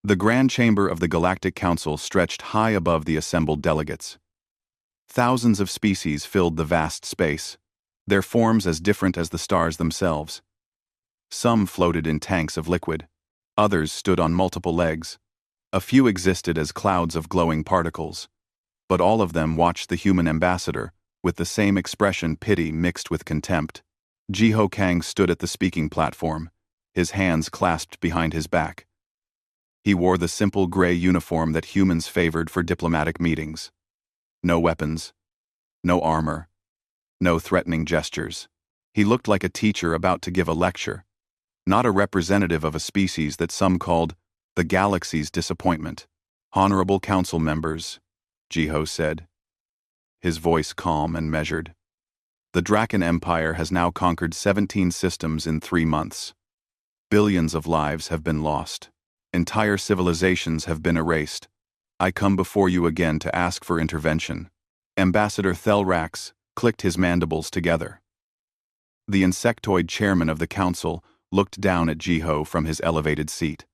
The grand chamber of the Galactic Council stretched high above the assembled delegates. Thousands of species filled the vast space, their forms as different as the stars themselves. Some floated in tanks of liquid, others stood on multiple legs. A few existed as clouds of glowing particles, but all of them watched the human ambassador with the same expression, pity mixed with contempt. Jiho Kang stood at the speaking platform, his hands clasped behind his back. He wore the simple gray uniform that humans favored for diplomatic meetings. No weapons, no armor, no threatening gestures. He looked like a teacher about to give a lecture, not a representative of a species that some called the galaxy's disappointment. "Honorable council members," Jiho said, his voice calm and measured. "The Draken Empire has now conquered 17 systems in 3 months. Billions of lives have been lost. Entire civilizations have been erased. I come before you again to ask for intervention." Ambassador Thelrax clicked his mandibles together. The insectoid chairman of the council looked down at Jiho from his elevated seat.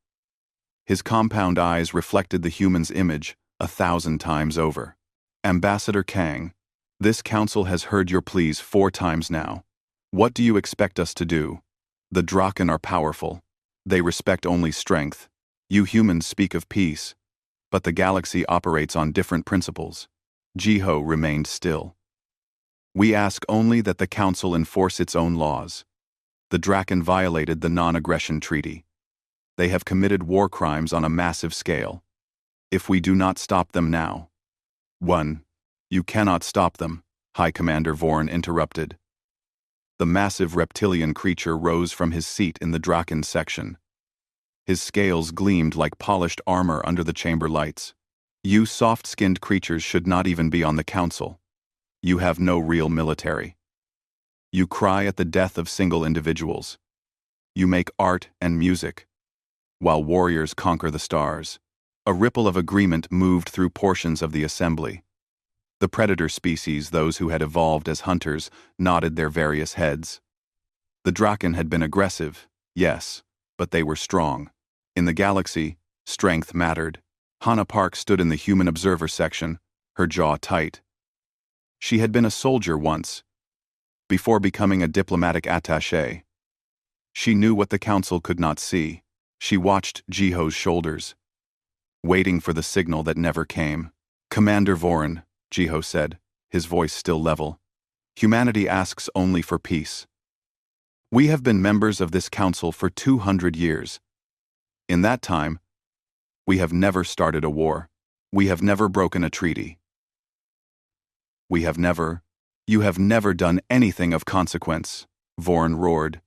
His compound eyes reflected the human's image 1,000 times over. "Ambassador Kang, this council has heard your pleas 4 times now. What do you expect us to do? The Draken are powerful. They respect only strength. You humans speak of peace, but the galaxy operates on different principles." Jiho remained still. "We ask only that the council enforce its own laws. The Draken violated the non-aggression treaty. They have committed war crimes on a massive scale. If we do not stop them now..." "1. You cannot stop them," High Commander Vorn interrupted. The massive reptilian creature rose from his seat in the Draken section. His scales gleamed like polished armor under the chamber lights. "You soft-skinned creatures should not even be on the council. You have no real military. You cry at the death of single individuals. You make art and music, while warriors conquer the stars." A ripple of agreement moved through portions of the assembly. The predator species, those who had evolved as hunters, nodded their various heads. The Draken had been aggressive, yes, but they were strong. In the galaxy, strength mattered. Hana Park stood in the human observer section, her jaw tight. She had been a soldier once, before becoming a diplomatic attaché. She knew what the council could not see. She watched Jiho's shoulders, waiting for the signal that never came. "Commander Vorn," Jiho said, his voice still level, "humanity asks only for peace. We have been members of this council for 200 years. In that time, we have never started a war. We have never broken a treaty. You have never done anything of consequence," Vorn roared.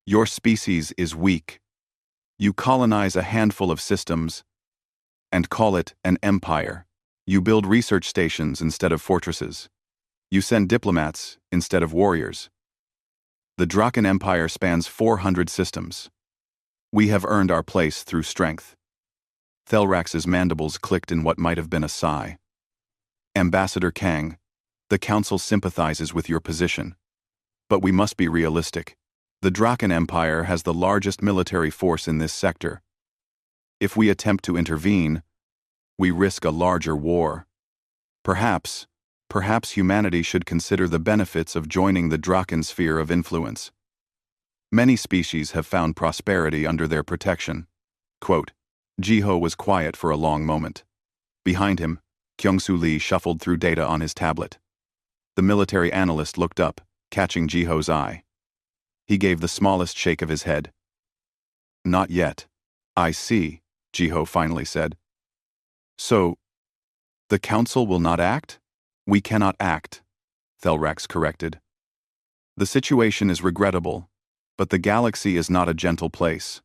"Your species is weak. You colonize a handful of systems and call it an empire. You build research stations instead of fortresses. You send diplomats instead of warriors. The Draken Empire spans 400 systems. We have earned our place through strength." Thelrax's mandibles clicked in what might have been a sigh. "Ambassador Kang, the council sympathizes with your position. But we must be realistic. The Draken Empire has the largest military force in this sector. If we attempt to intervene, we risk a larger war. Perhaps humanity should consider the benefits of joining the Draken sphere of influence. Many species have found prosperity under their protection." Quote. Jiho was quiet for a long moment. Behind him, Kyungsoo Lee shuffled through data on his tablet. The military analyst looked up, catching Jiho's eye. He gave the smallest shake of his head. "Not yet." "I see," Jiho finally said. "So, the council will not act?" "We cannot act," Thelrax corrected. "The situation is regrettable, but the galaxy is not a gentle place.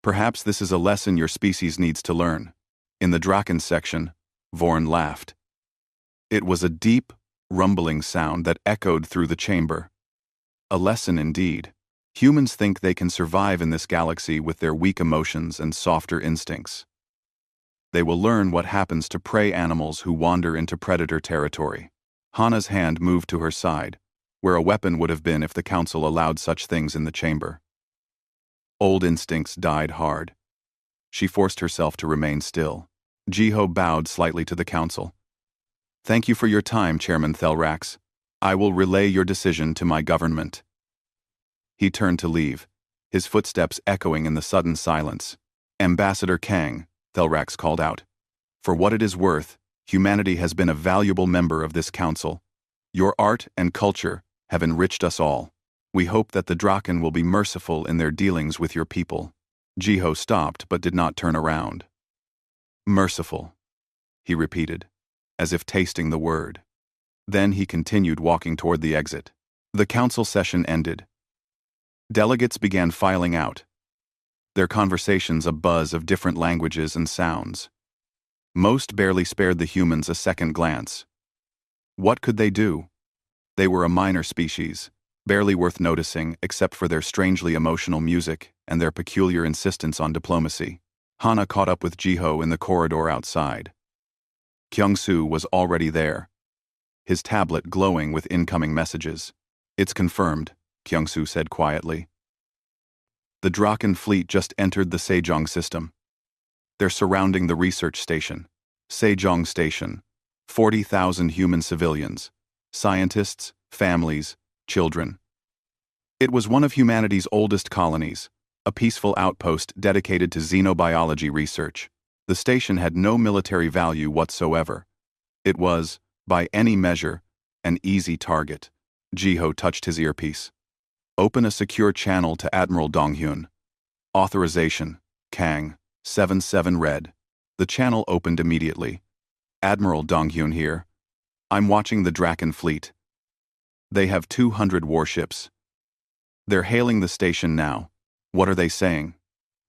Perhaps this is a lesson your species needs to learn." In the Draken section, Vorn laughed. It was a deep, rumbling sound that echoed through the chamber. A lesson indeed. Humans think they can survive in this galaxy with their weak emotions and softer instincts. They will learn what happens to prey animals who wander into predator territory. Hana's hand moved to her side, where a weapon would have been if the council allowed such things in the chamber. Old instincts died hard. She forced herself to remain still. Jiho bowed slightly to the council. Thank you for your time, Chairman Thelrax. I will relay your decision to my government. He turned to leave, his footsteps echoing in the sudden silence. Ambassador Kang, Thelrax called out. For what it is worth, humanity has been a valuable member of this council. Your art and culture have enriched us all. We hope that the Draken will be merciful in their dealings with your people. Jiho stopped but did not turn around. Merciful, he repeated, as if tasting the word. Then he continued walking toward the exit. The council session ended. Delegates began filing out, their conversations a buzz of different languages and sounds. Most barely spared the humans a second glance. What could they do? They were a minor species, barely worth noticing except for their strangely emotional music and their peculiar insistence on diplomacy. Hana caught up with Jiho in the corridor outside. Kyung-soo was already there, his tablet glowing with incoming messages. It's confirmed, Kyung-soo said quietly. The Draken fleet just entered the Sejong system. They're surrounding the research station. Sejong Station. 40,000 human civilians. Scientists, families, children. It was one of humanity's oldest colonies, a peaceful outpost dedicated to xenobiology research. The station had no military value whatsoever. It was, by any measure, an easy target. Jiho touched his earpiece. Open a secure channel to Admiral Donghyun. Authorization, Kang, 77 Red. The channel opened immediately. Admiral Donghyun here. I'm watching the Draken fleet. They have 200 warships. They're hailing the station now. What are they saying?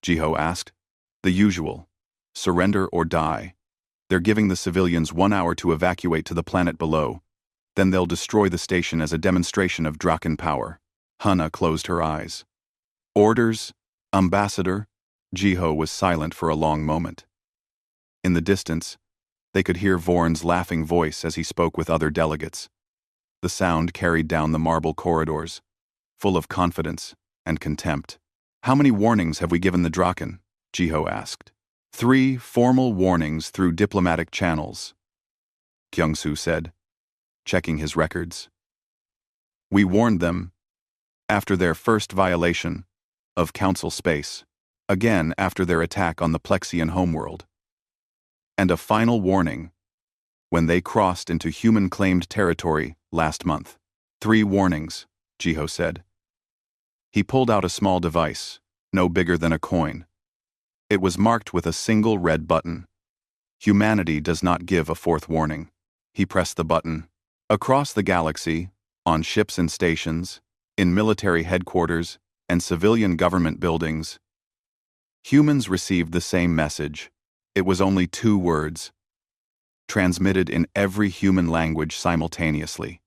Jiho asked. The usual. Surrender or die. They're giving the civilians 1 hour to evacuate to the planet below. Then they'll destroy the station as a demonstration of Draken power. Hana closed her eyes. Orders, Ambassador? Jiho was silent for a long moment. In the distance, they could hear Vorn's laughing voice as he spoke with other delegates. The sound carried down the marble corridors, full of confidence and contempt. How many warnings have we given the Draken? Jiho asked. 3 formal warnings through diplomatic channels, Kyung-soo said, checking his records. We warned them after their first violation of Council space, again after their attack on the Plexian homeworld, and a final warning when they crossed into human-claimed territory last month. 3 warnings, Jiho said. He pulled out a small device, no bigger than a coin. It was marked with a single red button. Humanity does not give a 4th warning. He pressed the button. Across the galaxy, on ships and stations, in military headquarters and civilian government buildings, humans received the same message. It was only 2 words, transmitted in every human language simultaneously.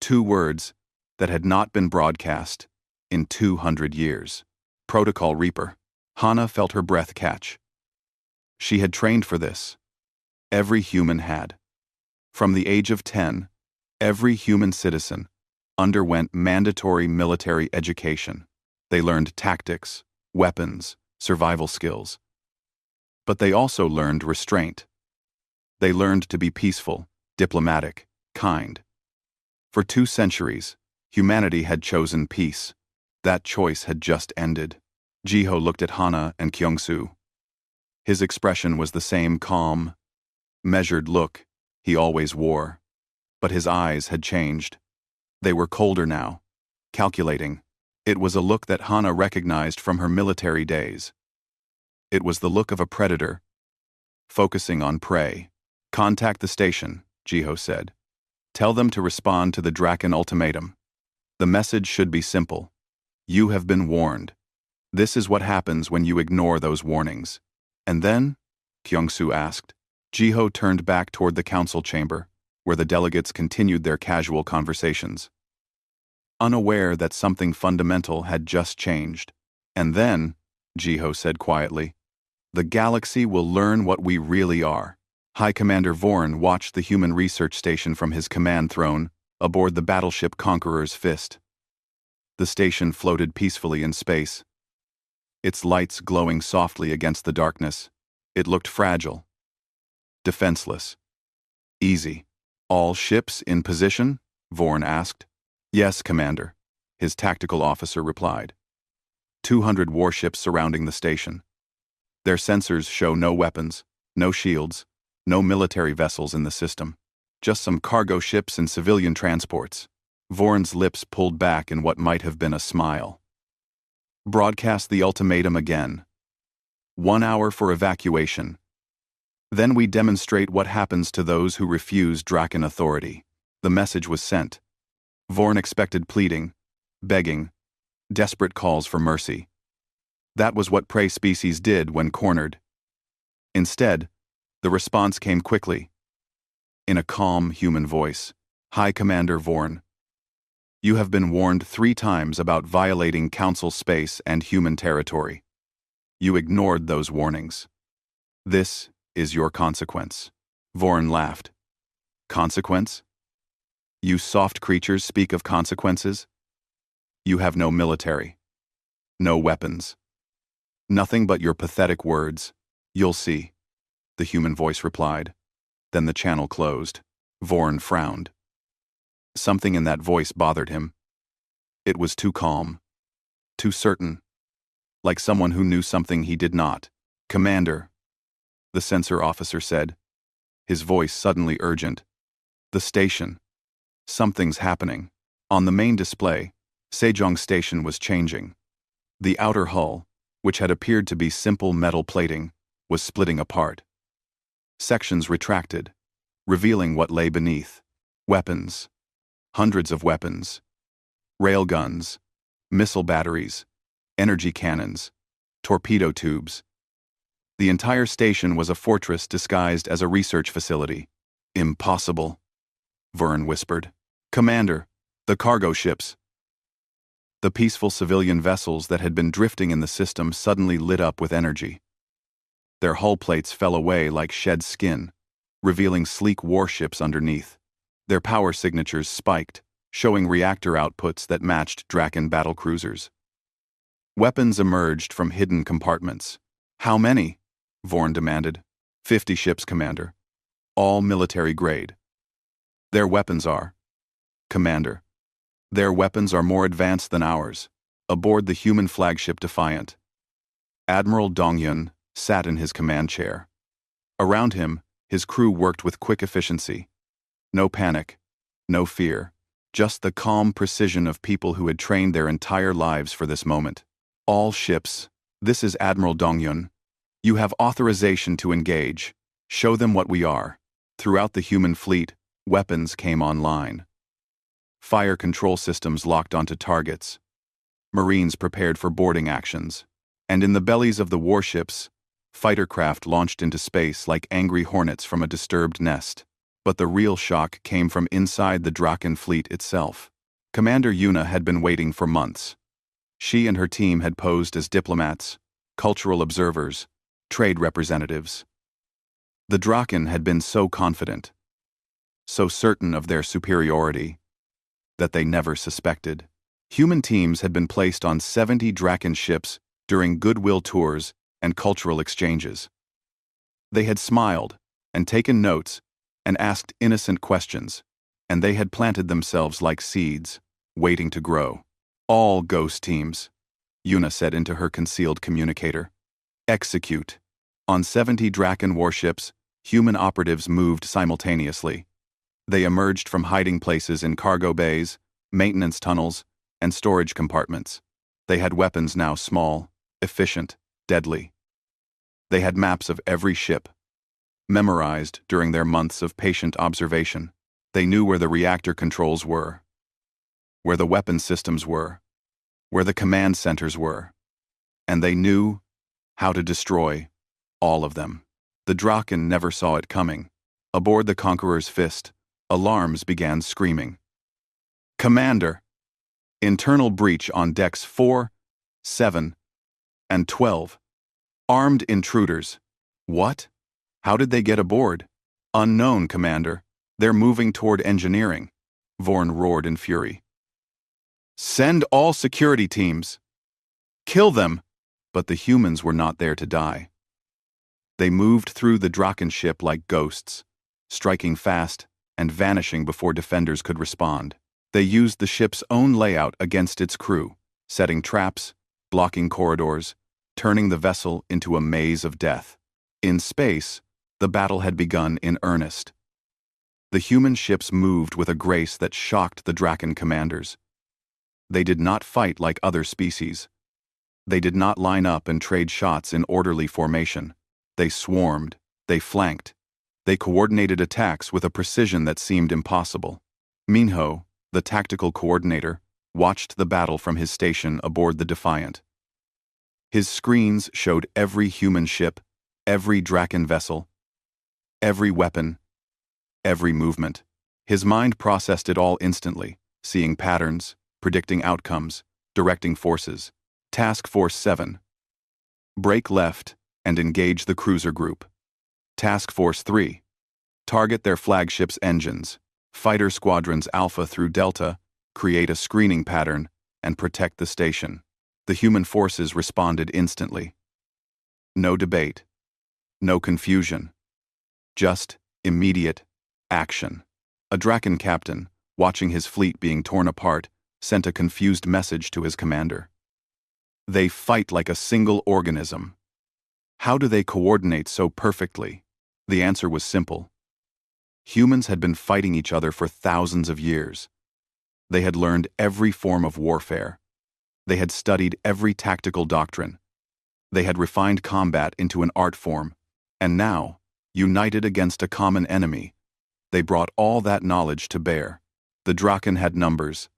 2 words that had not been broadcast in 200 years. Protocol Reaper. Hana felt her breath catch. She had trained for this. Every human had. From the age of 10, every human citizen underwent mandatory military education. They learned tactics, weapons, survival skills. But they also learned restraint. They learned to be peaceful, diplomatic, kind. For 2 centuries, humanity had chosen peace. That choice had just ended. Jiho looked at Hana and Kyung-soo. His expression was the same calm, measured look he always wore. But his eyes had changed. They were colder now, calculating. It was a look that Hana recognized from her military days. It was the look of a predator, focusing on prey. Contact the station, Jiho said. Tell them to respond to the Draken ultimatum. The message should be simple. You have been warned. This is what happens when you ignore those warnings. And then? Kyung-soo asked. Jiho turned back toward the council chamber, where the delegates continued their casual conversations, unaware that something fundamental had just changed. And then, Jiho said quietly, the galaxy will learn what we really are. High Commander Vorn watched the human research station from his command throne aboard the battleship Conqueror's Fist. The station floated peacefully in space, its lights glowing softly against the darkness. It looked fragile, defenseless. Easy. All ships in position? Vorn asked. Yes, Commander, his tactical officer replied. 200 warships surrounding the station. Their sensors show no weapons, no shields, no military vessels in the system. Just some cargo ships and civilian transports. Vorn's lips pulled back in what might have been a smile. Broadcast the ultimatum again. 1 hour for evacuation. Then we demonstrate what happens to those who refuse Draken authority. The message was sent. Vorn expected pleading, begging, desperate calls for mercy. That was what prey species did when cornered. Instead, the response came quickly. In a calm human voice, High Commander Vorn, you have been warned 3 times about violating Council space and human territory. You ignored those warnings. This is your consequence. Vorn laughed. Consequence? You soft creatures speak of consequences? You have no military. No weapons. Nothing but your pathetic words. You'll see, the human voice replied. Then the channel closed. Vorn frowned. Something in that voice bothered him. It was too calm, too certain, like someone who knew something he did not. Commander, the sensor officer said, his voice suddenly urgent. The station. Something's happening. On the main display, Sejong Station was changing. The outer hull, which had appeared to be simple metal plating, was splitting apart. Sections retracted, revealing what lay beneath. Weapons. Hundreds of weapons. Railguns, missile batteries, energy cannons, torpedo tubes. The entire station was a fortress disguised as a research facility. Impossible, Vorn whispered. Commander, the cargo ships. The peaceful civilian vessels that had been drifting in the system suddenly lit up with energy. Their hull plates fell away like shed skin, revealing sleek warships underneath. Their power signatures spiked, showing reactor outputs that matched Draken battlecruisers. Weapons emerged from hidden compartments. How many? Vorn demanded. 50 ships, Commander. All military grade. Their weapons are. Commander. Their weapons are more advanced than ours. Aboard the human flagship Defiant. Admiral Dongyun sat in his command chair. Around him, his crew worked with quick efficiency. No panic, no fear, just the calm precision of people who had trained their entire lives for this moment. All ships, this is Admiral Dongyun. You have authorization to engage. Show them what we are. Throughout the human fleet, weapons came online. Fire control systems locked onto targets. Marines prepared for boarding actions. And in the bellies of the warships, fighter craft launched into space like angry hornets from a disturbed nest. But the real shock came from inside the Draken fleet itself. Commander Yuna had been waiting for months. She and her team had posed as diplomats, cultural observers, trade representatives. The Draken had been so confident, so certain of their superiority, that they never suspected. Human teams had been placed on 70 Draken ships during goodwill tours and cultural exchanges. They had smiled and taken notes and asked innocent questions, and they had planted themselves like seeds, waiting to grow. All ghost teams, Yuna said into her concealed communicator. Execute. On 70 Draken warships, human operatives moved simultaneously. They emerged from hiding places in cargo bays, maintenance tunnels, and storage compartments. They had weapons now small, efficient, deadly. They had maps of every ship, memorized during their months of patient observation. They knew where the reactor controls were, where the weapon systems were, where the command centers were, and they knew how to destroy all of them. The Draken never saw it coming. Aboard the Conqueror's Fist, alarms began screaming. Commander! Internal breach on decks 4, 7, and 12. Armed intruders. What? How did they get aboard? Unknown, Commander. They're moving toward engineering. Vorn roared in fury. Send all security teams. Kill them. But the humans were not there to die. They moved through the Draken ship like ghosts, striking fast and vanishing before defenders could respond. They used the ship's own layout against its crew, setting traps, blocking corridors, turning the vessel into a maze of death. In space, the battle had begun in earnest. The human ships moved with a grace that shocked the Draken commanders. They did not fight like other species. They did not line up and trade shots in orderly formation. They swarmed, they flanked, they coordinated attacks with a precision that seemed impossible. Minho, the tactical coordinator, watched the battle from his station aboard the Defiant. His screens showed every human ship, every Draken vessel, every weapon, every movement. His mind processed it all instantly, seeing patterns, predicting outcomes, directing forces. Task Force 7. Break left and engage the cruiser group. Task Force 3. Target their flagship's engines. Fighter Squadrons Alpha through Delta, create a screening pattern, and protect the station. The human forces responded instantly. No debate. No confusion. Just immediate action. A Draken captain, watching his fleet being torn apart, sent a confused message to his commander. They fight like a single organism. How do they coordinate so perfectly? The answer was simple. Humans had been fighting each other for thousands of years. They had learned every form of warfare. They had studied every tactical doctrine. They had refined combat into an art form. And now, united against a common enemy, they brought all that knowledge to bear. The Draken had numbers.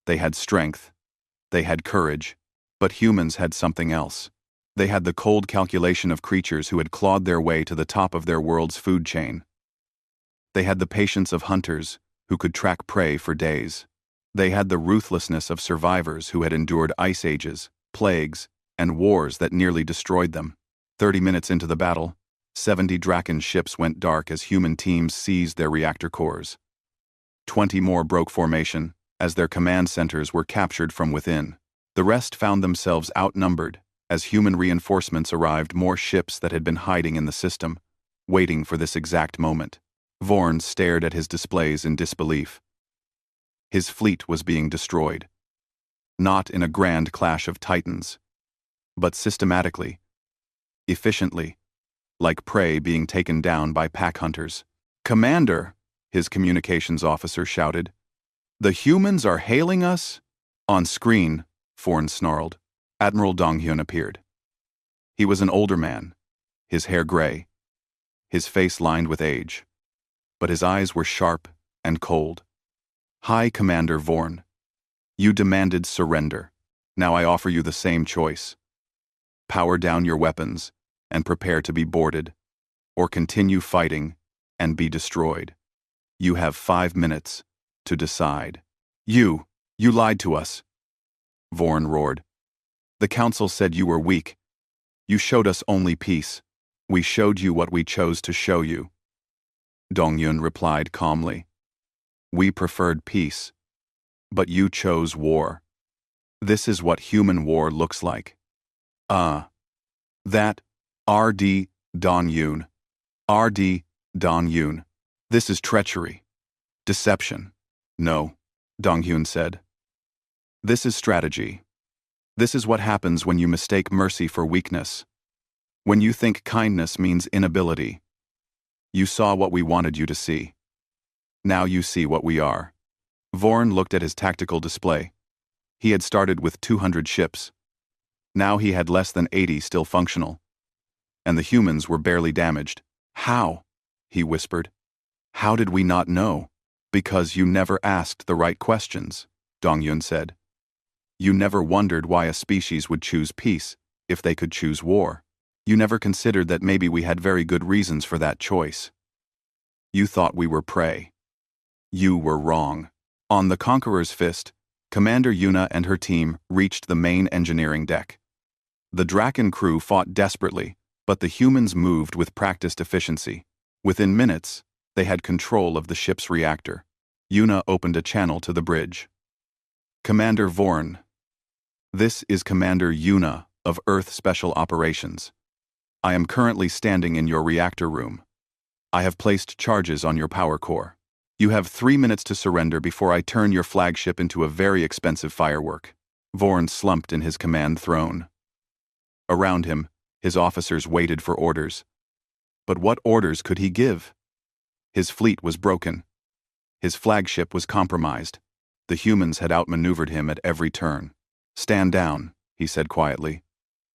They had strength. They had courage. But humans had something else. They had the cold calculation of creatures who had clawed their way to the top of their world's food chain. They had the patience of hunters who could track prey for days. They had the ruthlessness of survivors who had endured ice ages, plagues, and wars that nearly destroyed them. 30 minutes into the battle, 70 Draken ships went dark as human teams seized their reactor cores. 20 more broke formation as their command centers were captured from within. The rest found themselves outnumbered as human reinforcements arrived, more ships that had been hiding in the system, waiting for this exact moment. Vorn stared at his displays in disbelief. His fleet was being destroyed. Not in a grand clash of titans, but systematically, efficiently, like prey being taken down by pack hunters. "Commander," his communications officer shouted, "the humans are hailing us?" On screen, Vorn snarled. Admiral Donghyun appeared. He was an older man, his hair gray, his face lined with age, but his eyes were sharp and cold. "Hi, Commander Vorn. You demanded surrender. Now I offer you the same choice. Power down your weapons and prepare to be boarded, or continue fighting and be destroyed. You have 5 minutes to decide." You lied to us," Vorn roared. "The Council said you were weak. You showed us only peace. We showed you what we chose to show you." Dongyun replied calmly. "We preferred peace, but you chose war. This is what human war looks like." That, R.D. Dongyun. R.D. Dongyun. This is treachery. Deception." "No," Dongyun said. "This is strategy. This is what happens when you mistake mercy for weakness. When you think kindness means inability. You saw what we wanted you to see. Now you see what we are." Vorn looked at his tactical display. He had started with 200 ships. Now he had less than 80 still functional. And the humans were barely damaged. "How?" he whispered. "How did we not know?" "Because you never asked the right questions," Dongyun said. "You never wondered why a species would choose peace if they could choose war. You never considered that maybe we had very good reasons for that choice. You thought we were prey. You were wrong." On the Conqueror's Fist, Commander Yuna and her team reached the main engineering deck. The Draken crew fought desperately, but the humans moved with practiced efficiency. Within minutes, they had control of the ship's reactor. Yuna opened a channel to the bridge. "Commander Vorn, this is Commander Yuna of Earth Special Operations. I am currently standing in your reactor room. I have placed charges on your power core. You have 3 minutes to surrender before I turn your flagship into a very expensive firework." Vorn slumped in his command throne. Around him, his officers waited for orders. But what orders could he give? His fleet was broken. His flagship was compromised. The humans had outmaneuvered him at every turn. "Stand down," he said quietly.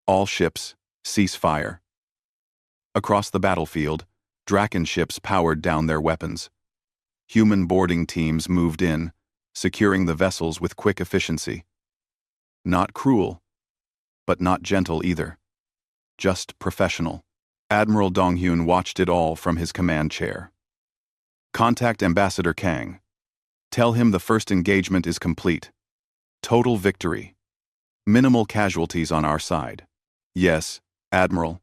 "All ships, cease fire." Across the battlefield, Draken ships powered down their weapons. Human boarding teams moved in, securing the vessels with quick efficiency. Not cruel, but not gentle either. Just professional. Admiral Donghyun watched it all from his command chair. "Contact Ambassador Kang. Tell him the first engagement is complete. Total victory. Minimal casualties on our side." "Yes, Admiral.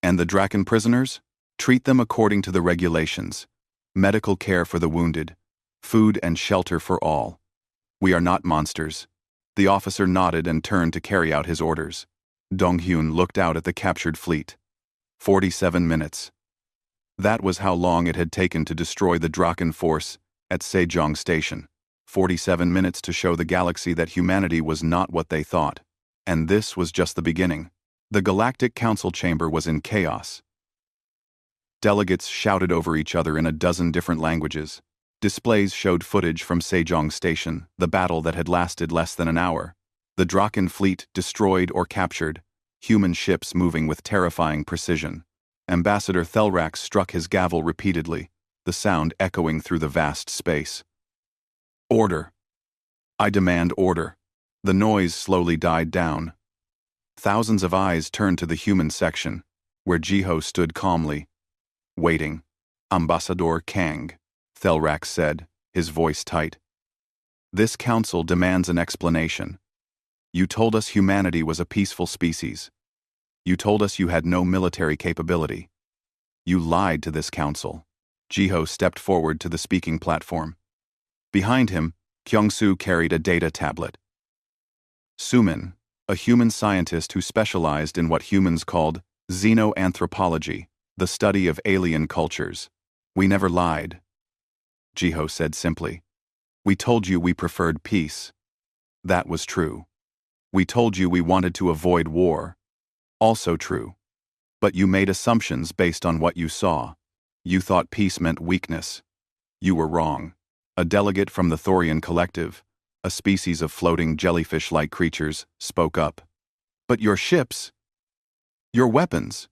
And the Draken prisoners? Treat them according to the regulations. Medical care for the wounded. Food and shelter for all. We are not monsters." The officer nodded and turned to carry out his orders. Donghyun looked out at the captured fleet. 47 minutes. That was how long it had taken to destroy the Draken force at Sejong Station. 47 minutes to show the galaxy that humanity was not what they thought. And this was just the beginning. The Galactic Council chamber was in chaos. Delegates shouted over each other in a dozen different languages. Displays showed footage from Sejong Station, the battle that had lasted less than an hour. The Draken fleet destroyed or captured, human ships moving with terrifying precision. Ambassador Thelrax struck his gavel repeatedly, the sound echoing through the vast space. "Order. I demand order." The noise slowly died down. Thousands of eyes turned to the human section, where Jiho stood calmly, waiting. "Ambassador Kang," Thelrax said, his voice tight. "This council demands an explanation. You told us humanity was a peaceful species. You told us you had no military capability. You lied to this council." Jiho stepped forward to the speaking platform. Behind him, Kyungsoo carried a data tablet. Sumin, a human scientist who specialized in what humans called xenoanthropology, the study of alien cultures. "We never lied," Jiho said simply. "We told you we preferred peace. That was true. We told you we wanted to avoid war. Also true. But you made assumptions based on what you saw. You thought peace meant weakness. You were wrong." A delegate from the Thorian Collective, a species of floating jellyfish-like creatures, spoke up. "But your ships? Your weapons?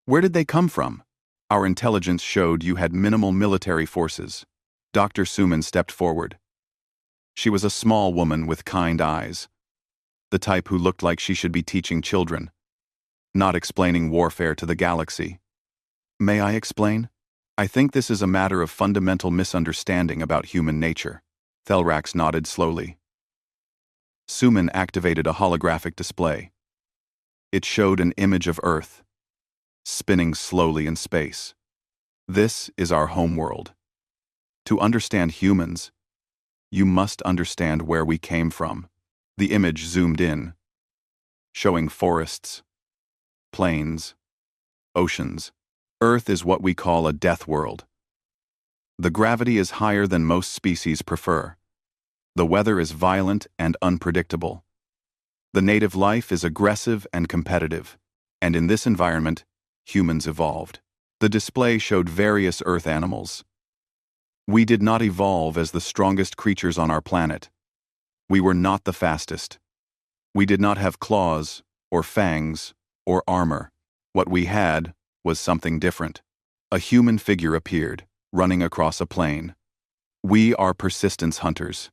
Where did they come from? Our intelligence showed you had minimal military forces." Dr. Suman stepped forward. She was a small woman with kind eyes. The type who looked like she should be teaching children, not explaining warfare to the galaxy. "May I explain? I think this is a matter of fundamental misunderstanding about human nature." Thelrax nodded slowly. Suman activated a holographic display. It showed an image of Earth, spinning slowly in space. "This is our homeworld. To understand humans, you must understand where we came from." The image zoomed in, showing forests, plains, oceans. Earth is what we call a death world. The gravity is higher than most species prefer. The weather is violent and unpredictable. The native life is aggressive and competitive, and in this environment, humans evolved. The display showed various Earth animals. We did not evolve as the strongest creatures on our planet. We were not the fastest. We did not have claws, or fangs, or armor. What we had was something different. A human figure appeared, running across a plain. We are persistence hunters.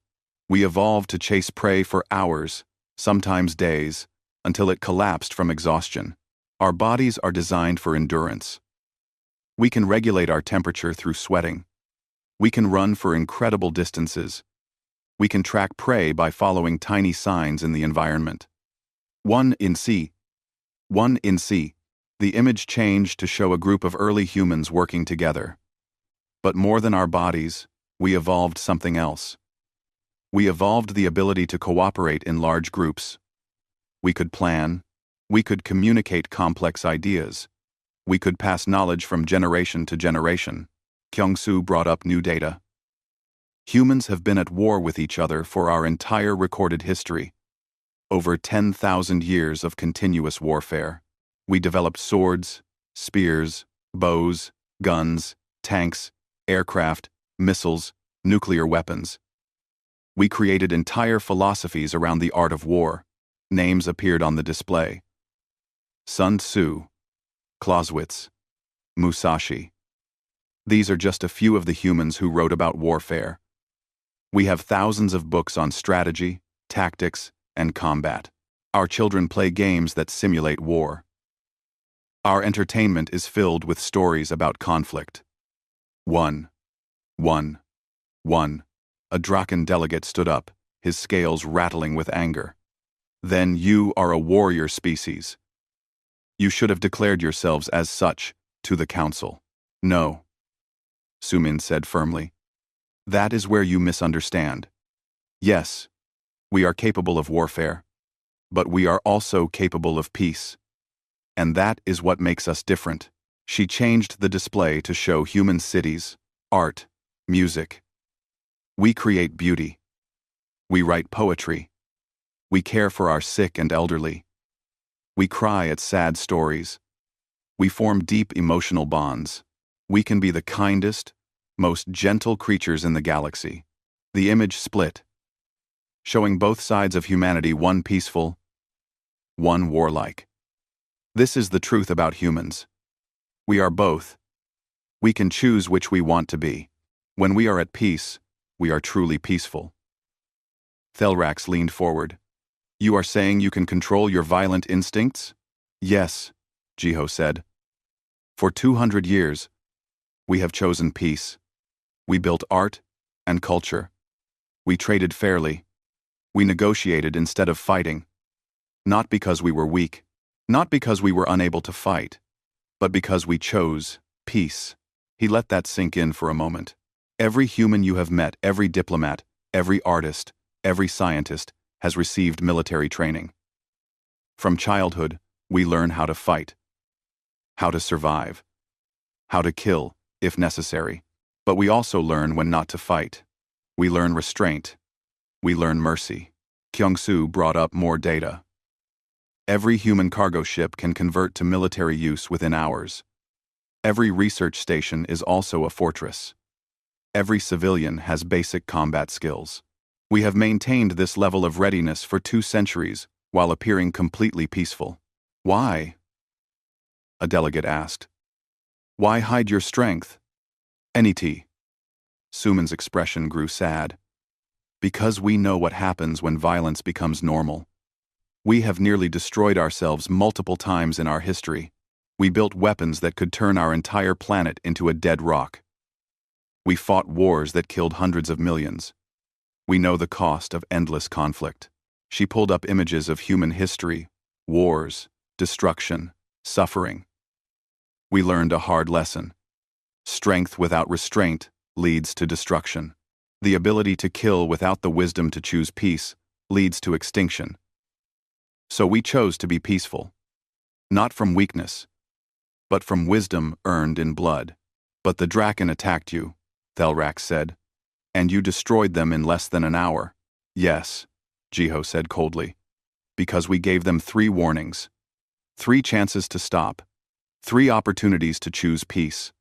We evolved to chase prey for hours, sometimes days, until it collapsed from exhaustion. Our bodies are designed for endurance. We can regulate our temperature through sweating. We can run for incredible distances. We can track prey by following tiny signs in the environment. One in C. The image changed to show a group of early humans working together. But more than our bodies, we evolved something else. We evolved the ability to cooperate in large groups. We could plan, We could communicate complex ideas. We could pass knowledge from generation to generation. Kyung-soo brought up new data. Humans have been at war with each other for our entire recorded history. Over 10,000 years of continuous warfare. We developed swords, spears, bows, guns, tanks, aircraft, missiles, nuclear weapons. We created entire philosophies around the art of war. Names appeared on the display. Sun Tzu, Clausewitz, Musashi. These are just a few of the humans who wrote about warfare. We have thousands of books on strategy, tactics, and combat. Our children play games that simulate war. Our entertainment is filled with stories about conflict. One. A Draken delegate stood up, his scales rattling with anger. Then you are a warrior species. You should have declared yourselves as such to the council. No, Sumin said firmly. That is where you misunderstand. Yes, we are capable of warfare, but we are also capable of peace. And that is what makes us different. She changed the display to show human cities, art, music. We create beauty. We write poetry. We care for our sick and elderly. We cry at sad stories. We form deep emotional bonds. We can be the kindest, most gentle creatures in the galaxy. The image split, showing both sides of humanity, one peaceful, one warlike. This is the truth about humans. We are both. We can choose which we want to be. When we are at peace, we are truly peaceful. Thelrax leaned forward. You are saying you can control your violent instincts? Yes, Jiho said. For 200 years, we have chosen peace. We built art and culture. We traded fairly. We negotiated instead of fighting. Not because we were weak, not because we were unable to fight, but because we chose peace. He let that sink in for a moment. Every human you have met, every diplomat, every artist, every scientist, has received military training. From childhood, we learn how to fight, how to survive, how to kill, if necessary. But we also learn when not to fight. We learn restraint. We learn mercy. Kyung-soo brought up more data. Every human cargo ship can convert to military use within hours. Every research station is also a fortress. Every civilian has basic combat skills. We have maintained this level of readiness for 2 centuries while appearing completely peaceful. Why? A delegate asked. Why hide your strength? NET. Suman's expression grew sad. Because we know what happens when violence becomes normal. We have nearly destroyed ourselves multiple times in our history. We built weapons that could turn our entire planet into a dead rock. We fought wars that killed hundreds of millions. We know the cost of endless conflict. She pulled up images of human history, wars, destruction, suffering. We learned a hard lesson. Strength without restraint leads to destruction. The ability to kill without the wisdom to choose peace leads to extinction. So we chose to be peaceful. Not from weakness, but from wisdom earned in blood. But the Draken attacked you, Thelrax said. And you destroyed them in less than an hour. Yes, Jiho said coldly. Because we gave them 3 warnings. 3 chances to stop. 3 opportunities to choose peace.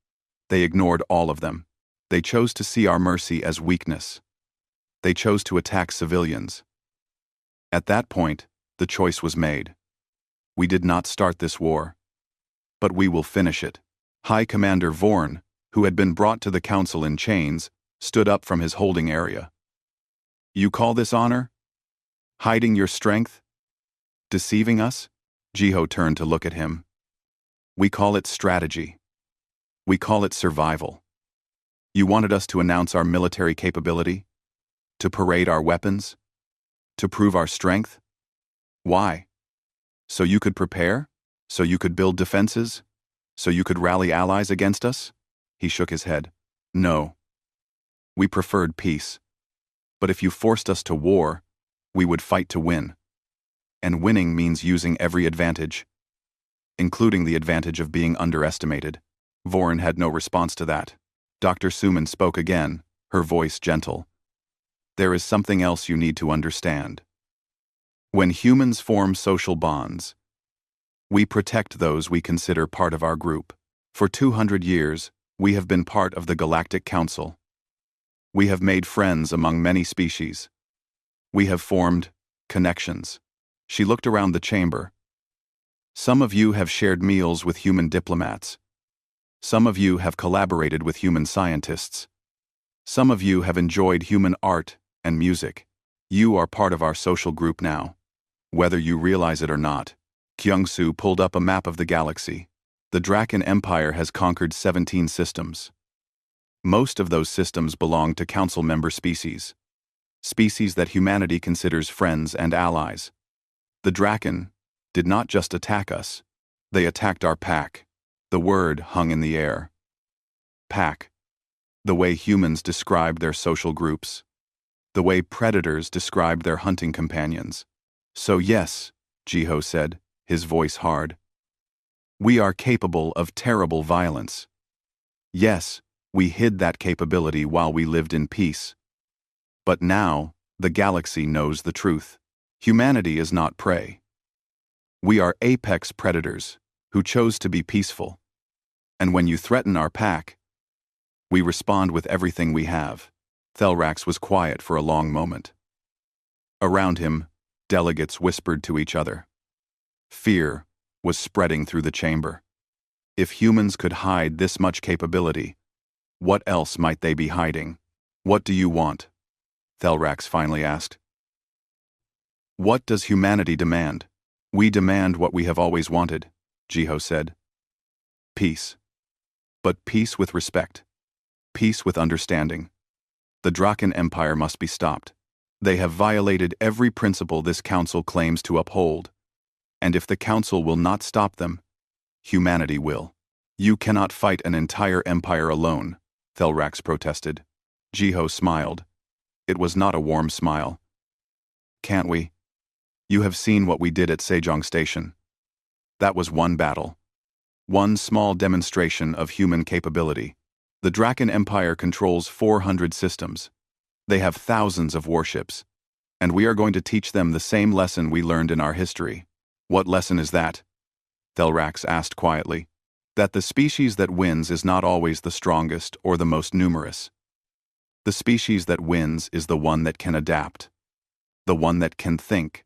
They ignored all of them. They chose to see our mercy as weakness. They chose to attack civilians. At that point, the choice was made. We did not start this war. But we will finish it. High Commander Vorn, who had been brought to the council in chains, stood up from his holding area. You call this honor? Hiding your strength? Deceiving us? Jiho turned to look at him. We call it strategy. We call it survival. You wanted us to announce our military capability? To parade our weapons? To prove our strength? Why? So you could prepare? So you could build defenses? So you could rally allies against us? He shook his head. No. We preferred peace. But if you forced us to war, we would fight to win. and winning means using every advantage, including the advantage of being underestimated. Vorin had no response to that. Dr. Suman spoke again, her voice gentle. There is something else you need to understand. When humans form social bonds, we protect those we consider part of our group. For 200 years, we have been part of the Galactic Council. We have made friends among many species. We have formed connections. She looked around the chamber. Some of you have shared meals with human diplomats. Some of you have collaborated with human scientists. Some of you have enjoyed human art and music. You are part of our social group now, whether you realize it or not. Kyung-Soo pulled up a map of the galaxy. The Draken Empire has conquered 17 systems. Most of those systems belong to Council member species. Species that humanity considers friends and allies. The Draken did not just attack us, they attacked our pack. The word hung in the air. Pack. The way humans describe their social groups. The way predators describe their hunting companions. So yes, Jiho said, his voice hard. We are capable of terrible violence. Yes, we hid that capability while we lived in peace. But now, the galaxy knows the truth. Humanity is not prey. We are apex predators who chose to be peaceful. And when you threaten our pack, we respond with everything we have. Thelrax was quiet for a long moment. Around him, delegates whispered to each other. Fear was spreading through the chamber. If humans could hide this much capability, what else might they be hiding? What do you want? Thelrax finally asked. What does humanity demand? We demand what we have always wanted, Jiho said. Peace. But peace with respect. Peace with understanding. The Draken Empire must be stopped. They have violated every principle this council claims to uphold. And if the council will not stop them, humanity will. You cannot fight an entire empire alone, Thelrax protested. Jiho smiled. It was not a warm smile. Can't we? You have seen what we did at Sejong Station. That was one battle. One small demonstration of human capability. The Draken Empire controls 400 systems. They have thousands of warships. And we are going to teach them the same lesson we learned in our history. What lesson is that? Thelrax asked quietly. That the species that wins is not always the strongest or the most numerous. The species that wins is the one that can adapt. The one that can think.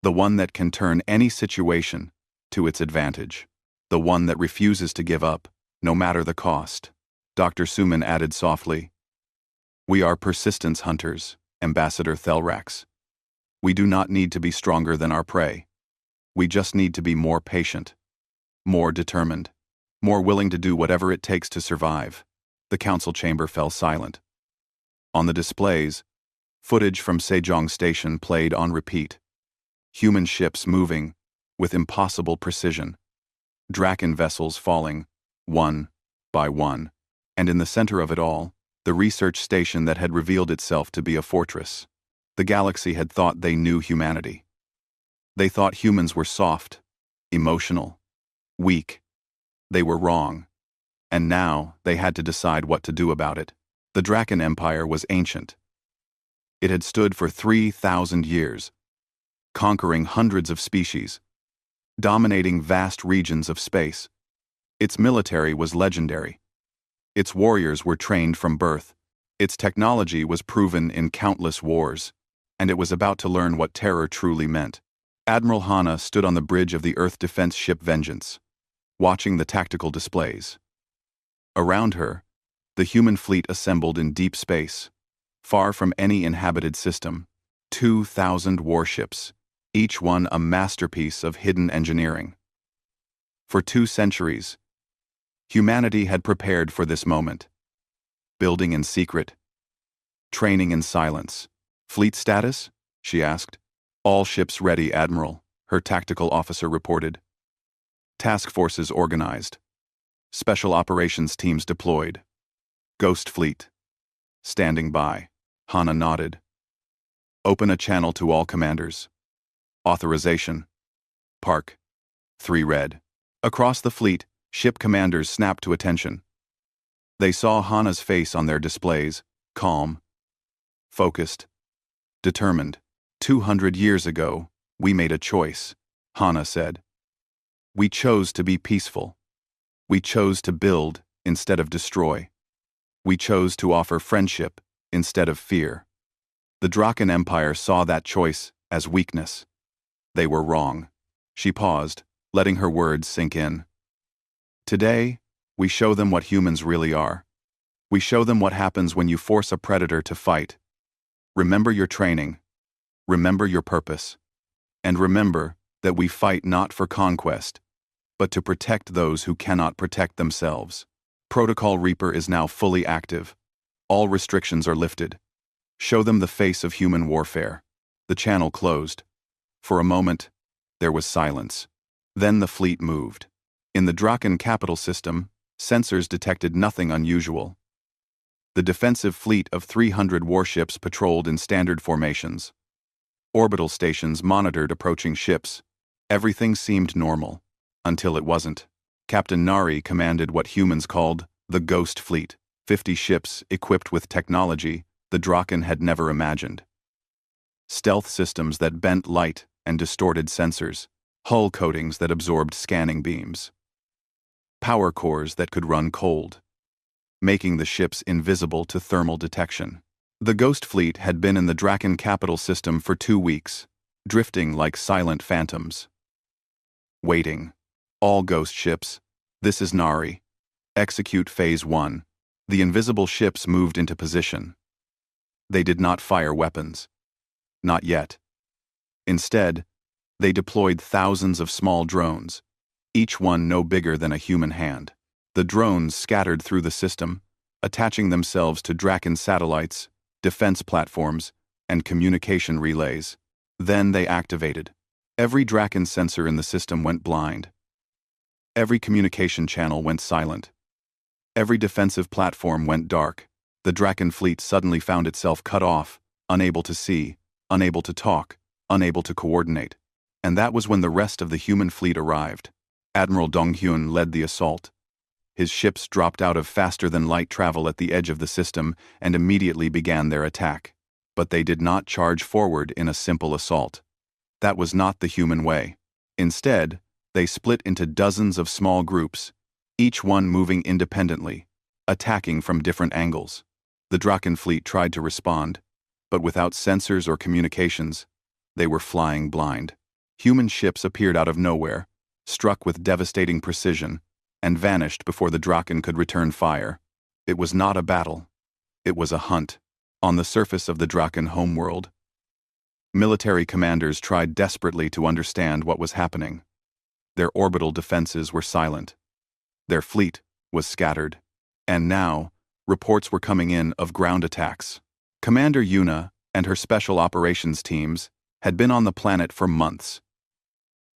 The one that can turn any situation to its advantage. The one that refuses to give up, no matter the cost. Dr. Suman added softly. We are persistence hunters, Ambassador Thelrax. We do not need to be stronger than our prey. We just need to be more patient, more determined, more willing to do whatever it takes to survive. The council chamber fell silent. On the displays, footage from Sejong Station played on repeat. Human ships moving with impossible precision. Draken vessels falling, one by one. And in the center of it all, the research station that had revealed itself to be a fortress. The galaxy had thought they knew humanity. They thought humans were soft, emotional, weak. They were wrong. And now they had to decide what to do about it. The Draken Empire was ancient. It had stood for 3,000 years, conquering hundreds of species, dominating vast regions of space. Its military was legendary. Its warriors were trained from birth. Its technology was proven in countless wars, and it was about to learn what terror truly meant. Admiral Hana stood on the bridge of the Earth defense ship Vengeance, watching the tactical displays. Around her, the human fleet assembled in deep space, far from any inhabited system. 2,000 warships, each one a masterpiece of hidden engineering. For 2 centuries, humanity had prepared for this moment. Building in secret, training in silence. Fleet status? She asked. All ships ready, Admiral, her tactical officer reported. Task forces organized. Special operations teams deployed. Ghost Fleet. Standing by. Hana nodded. Open a channel to all commanders. Authorization. Park. 3 red. Across the fleet, ship commanders snapped to attention. They saw Hana's face on their displays, calm, focused, determined. 200 years ago, we made a choice, Hana said. We chose to be peaceful. We chose to build instead of destroy. We chose to offer friendship instead of fear. The Draken Empire saw that choice as weakness. They were wrong. She paused, letting her words sink in. Today, we show them what humans really are. We show them what happens when you force a predator to fight. Remember your training. Remember your purpose. And remember that we fight not for conquest, but to protect those who cannot protect themselves. Protocol Reaper is now fully active. All restrictions are lifted. Show them the face of human warfare. The channel closed. For a moment, there was silence. Then the fleet moved. In the Draken capital system, sensors detected nothing unusual. The defensive fleet of 300 warships patrolled in standard formations. Orbital stations monitored approaching ships. Everything seemed normal. Until it wasn't. Captain Nari commanded what humans called the Ghost Fleet, 50 ships equipped with technology the Draken had never imagined. Stealth systems that bent light and distorted sensors, hull coatings that absorbed scanning beams, power cores that could run cold, making the ships invisible to thermal detection. The Ghost Fleet had been in the Draken capital system for 2 weeks, drifting like silent phantoms. Waiting. All ghost ships. This is Nari. Execute Phase 1. The invisible ships moved into position. They did not fire weapons. Not yet. Instead, they deployed thousands of small drones, each one no bigger than a human hand. The drones scattered through the system, attaching themselves to Draken satellites, defense platforms, and communication relays. Then they activated. Every Draken sensor in the system went blind. Every communication channel went silent. Every defensive platform went dark. The Draken fleet suddenly found itself cut off, unable to see, unable to talk, unable to coordinate. And that was when the rest of the human fleet arrived. Admiral Donghyun led the assault. His ships dropped out of faster-than-light travel at the edge of the system and immediately began their attack. But they did not charge forward in a simple assault. That was not the human way. Instead, they split into dozens of small groups, each one moving independently, attacking from different angles. The Draken fleet tried to respond, but without sensors or communications, they were flying blind. Human ships appeared out of nowhere, struck with devastating precision, and vanished before the Draken could return fire. It was not a battle. It was a hunt. On the surface of the Draken homeworld, military commanders tried desperately to understand what was happening. Their orbital defenses were silent. Their fleet was scattered. And now, reports were coming in of ground attacks. Commander Yuna and her special operations teams had been on the planet for months.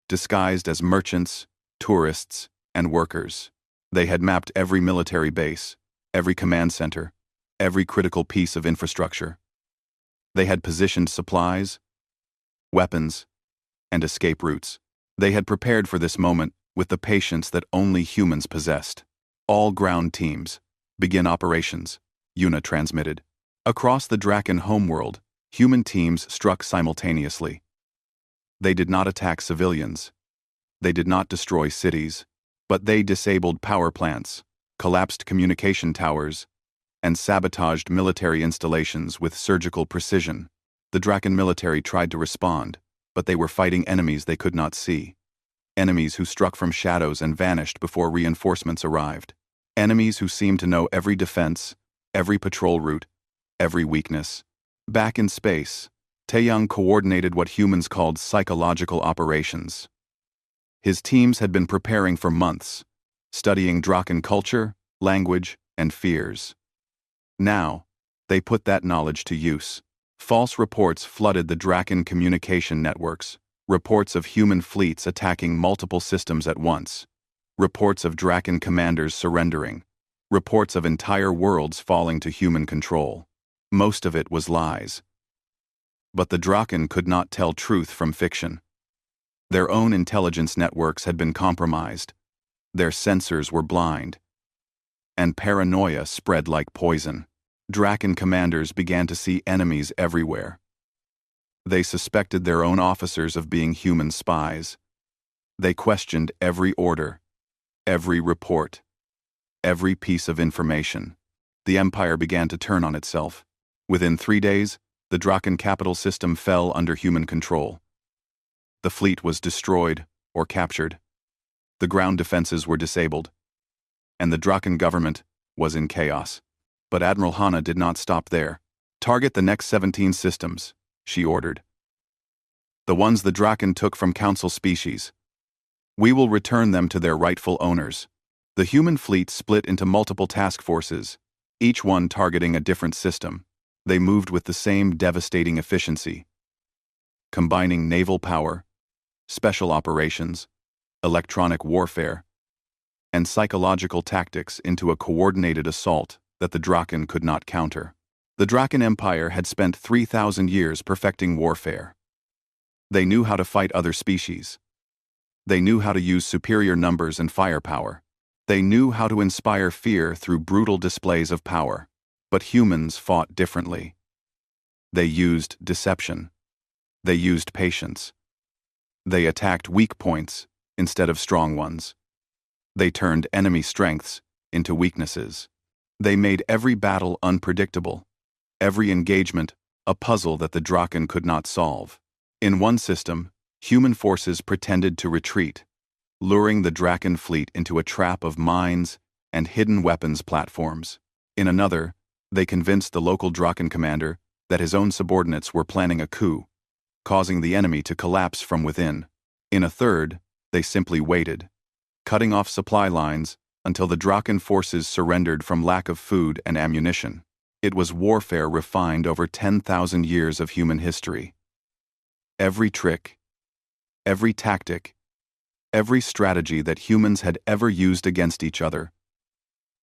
Disguised as merchants, tourists, and workers, they had mapped every military base, every command center, every critical piece of infrastructure. They had positioned supplies, weapons, and escape routes. They had prepared for this moment with the patience that only humans possessed. All ground teams, begin operations, Yuna transmitted. Across the Draken homeworld, human teams struck simultaneously. They did not attack civilians. They did not destroy cities, but they disabled power plants, collapsed communication towers, and sabotaged military installations with surgical precision. The Draken military tried to respond, but they were fighting enemies they could not see. Enemies who struck from shadows and vanished before reinforcements arrived. Enemies who seemed to know every defense, every patrol route, every weakness. Back in space, Taeyang coordinated what humans called psychological operations. His teams had been preparing for months, studying Draken culture, language, and fears. Now, they put that knowledge to use. False reports flooded the Draken communication networks, reports of human fleets attacking multiple systems at once, reports of Draken commanders surrendering, reports of entire worlds falling to human control. Most of it was lies. But the Draken could not tell truth from fiction. Their own intelligence networks had been compromised. Their sensors were blind. And paranoia spread like poison. Draken commanders began to see enemies everywhere. They suspected their own officers of being human spies. They questioned every order, every report, every piece of information. The Empire began to turn on itself. Within 3 days, the Draken capital system fell under human control. The fleet was destroyed or captured. The ground defenses were disabled. And the Draken government was in chaos. But Admiral Hanna did not stop there. "Target the next 17 systems," she ordered. "The ones the Draken took from Council species. We will return them to their rightful owners." The human fleet split into multiple task forces, each one targeting a different system. They moved with the same devastating efficiency, combining naval power, special operations, electronic warfare, and psychological tactics into a coordinated assault that the Draken could not counter. The Draken Empire had spent 3,000 years perfecting warfare. They knew how to fight other species. They knew how to use superior numbers and firepower. They knew how to inspire fear through brutal displays of power. But humans fought differently. They used deception. They used patience. They attacked weak points instead of strong ones. They turned enemy strengths into weaknesses. They made every battle unpredictable, every engagement a puzzle that the Draken could not solve. In one system, human forces pretended to retreat, luring the Draken fleet into a trap of mines and hidden weapons platforms. In another, they convinced the local Draken commander that his own subordinates were planning a coup, causing the enemy to collapse from within. In a third, they simply waited, cutting off supply lines until the Draken forces surrendered from lack of food and ammunition. It was warfare refined over 10,000 years of human history. Every trick, every tactic, every strategy that humans had ever used against each other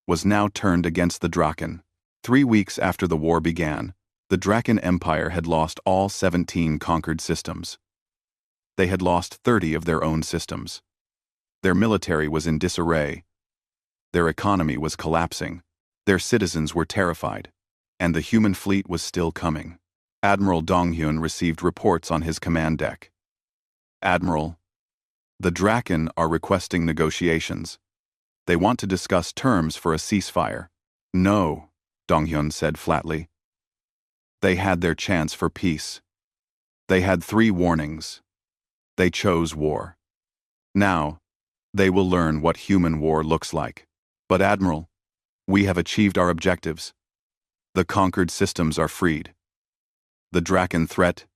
was now turned against the Draken. 3 weeks after the war began, the Draken Empire had lost all 17 conquered systems. They had lost 30 of their own systems. Their military was in disarray. Their economy was collapsing. Their citizens were terrified. And the human fleet was still coming. Admiral Donghyun received reports on his command deck. "Admiral, the Draken are requesting negotiations. They want to discuss terms for a ceasefire." "No," Donghyun said flatly. "They had their chance for peace. They had 3 warnings. They chose war. Now, they will learn what human war looks like." "But Admiral, we have achieved our objectives. The conquered systems are freed. The Draken threat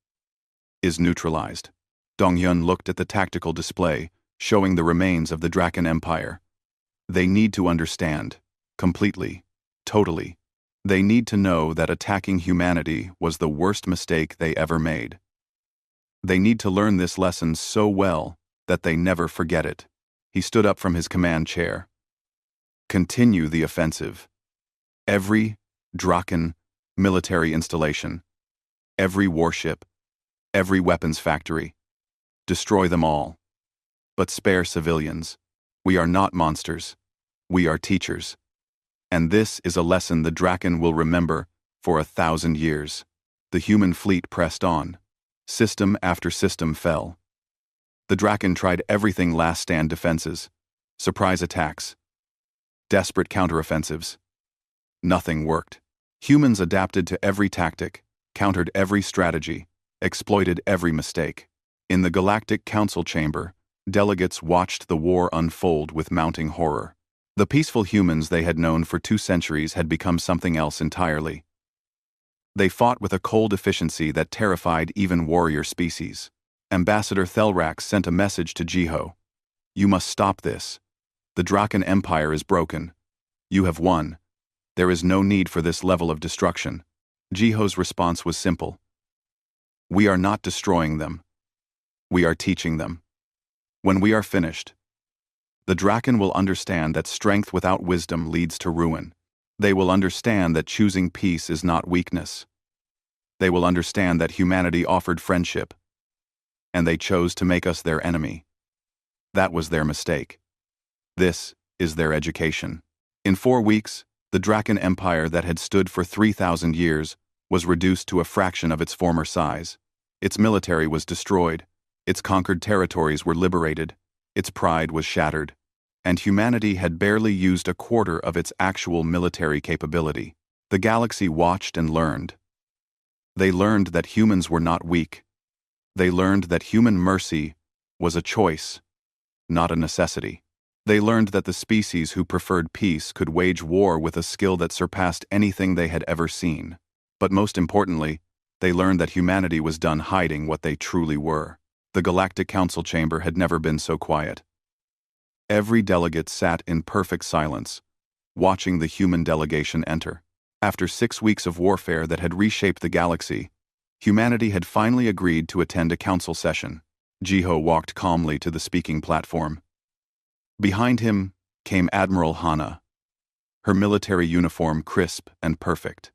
is neutralized." Donghyun looked at the tactical display, showing the remains of the Draken Empire. "They need to understand, completely, totally. They need to know that attacking humanity was the worst mistake they ever made. They need to learn this lesson so well that they never forget it." He stood up from his command chair. "Continue the offensive. Every Draken military installation, every warship, every weapons factory. Destroy them all. But spare civilians. We are not monsters. We are teachers. And this is a lesson the Draken will remember for 1,000 years." The human fleet pressed on. System after system fell. The Draken tried everything: last stand defenses, surprise attacks, desperate counteroffensives. Nothing worked. Humans adapted to every tactic, countered every strategy, exploited every mistake. In the Galactic Council chamber, delegates watched the war unfold with mounting horror. The peaceful humans they had known for 2 centuries had become something else entirely. They fought with a cold efficiency that terrified even warrior species. Ambassador Thelrax sent a message to Jiho. "You must stop this. The Draken Empire is broken. You have won. There is no need for this level of destruction." Jiho's response was simple. "We are not destroying them. We are teaching them. When we are finished, the Draken will understand that strength without wisdom leads to ruin. They will understand that choosing peace is not weakness. They will understand that humanity offered friendship, and they chose to make us their enemy. That was their mistake. This is their education. In 4 weeks, the Draken Empire that had stood for 3,000 years was reduced to a fraction of its former size. Its military was destroyed, its conquered territories were liberated, its pride was shattered, and humanity had barely used a quarter of its actual military capability. The galaxy watched and learned. They learned that humans were not weak. They learned that human mercy was a choice, not a necessity. They learned that the species who preferred peace could wage war with a skill that surpassed anything they had ever seen. But most importantly, they learned that humanity was done hiding what they truly were. The Galactic Council chamber had never been so quiet. Every delegate sat in perfect silence, watching the human delegation enter. After 6 weeks of warfare that had reshaped the galaxy, humanity had finally agreed to attend a council session. Jiho walked calmly to the speaking platform. Behind him came Admiral Hana, her military uniform crisp and perfect.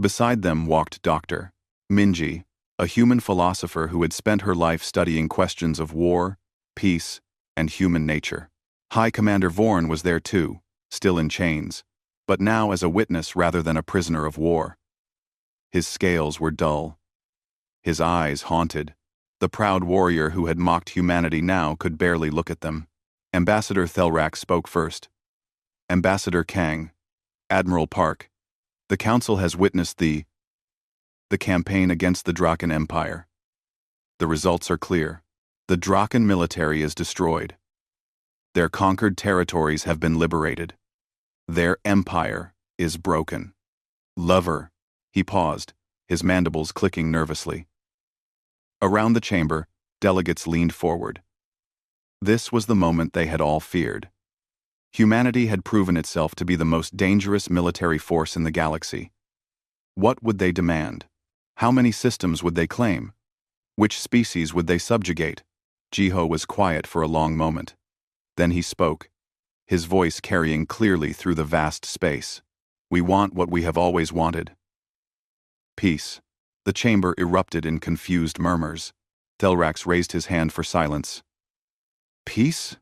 Beside them walked Dr. Minji, a human philosopher who had spent her life studying questions of war, peace, and human nature. High Commander Vorn was there too, still in chains, but now as a witness rather than a prisoner of war. His scales were dull. His eyes haunted. The proud warrior who had mocked humanity now could barely look at them. Ambassador Thelrak spoke first. Ambassador Kang, Admiral Park, the Council has witnessed the campaign against the Draken Empire. The results are clear. The Draken military is destroyed. Their conquered territories have been liberated. Their empire is broken. Lover, he paused, his mandibles clicking nervously. Around the chamber, delegates leaned forward. This was the moment they had all feared. Humanity had proven itself to be the most dangerous military force in the galaxy. What would they demand? How many systems would they claim? Which species would they subjugate? Jiho was quiet for a long moment. Then he spoke, his voice carrying clearly through the vast space. We want what we have always wanted. Peace. The chamber erupted in confused murmurs. Thelrax raised his hand for silence. Peace?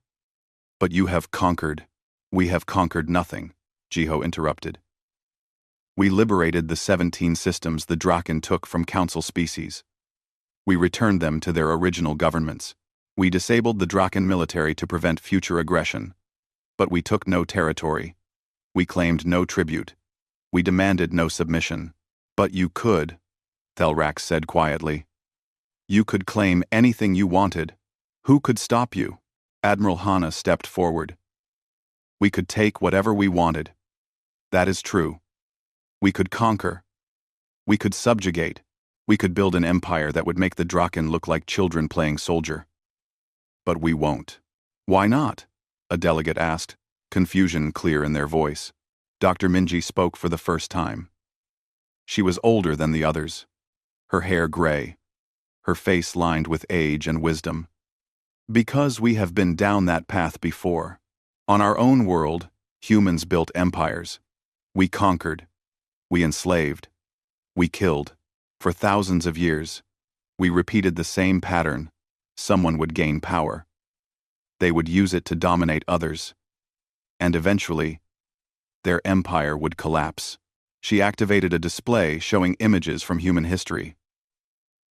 But you have conquered. We have conquered nothing, Jiho interrupted. We liberated the 17 systems the Draken took from Council species. We returned them to their original governments. We disabled the Draken military to prevent future aggression. But we took no territory. We claimed no tribute. We demanded no submission. But you could, Thelrax said quietly. You could claim anything you wanted. Who could stop you? Admiral Hana stepped forward. We could take whatever we wanted. That is true. We could conquer. We could subjugate. We could build an empire that would make the Draken look like children playing soldier. But we won't. Why not? A delegate asked, confusion clear in their voice. Dr. Minji spoke for the first time. She was older than the others, her hair gray, her face lined with age and wisdom. Because we have been down that path before. On our own world, humans built empires. We conquered. We enslaved. We killed. For thousands of years, we repeated the same pattern. Someone would gain power. They would use it to dominate others. And eventually, their empire would collapse. She activated a display showing images from human history.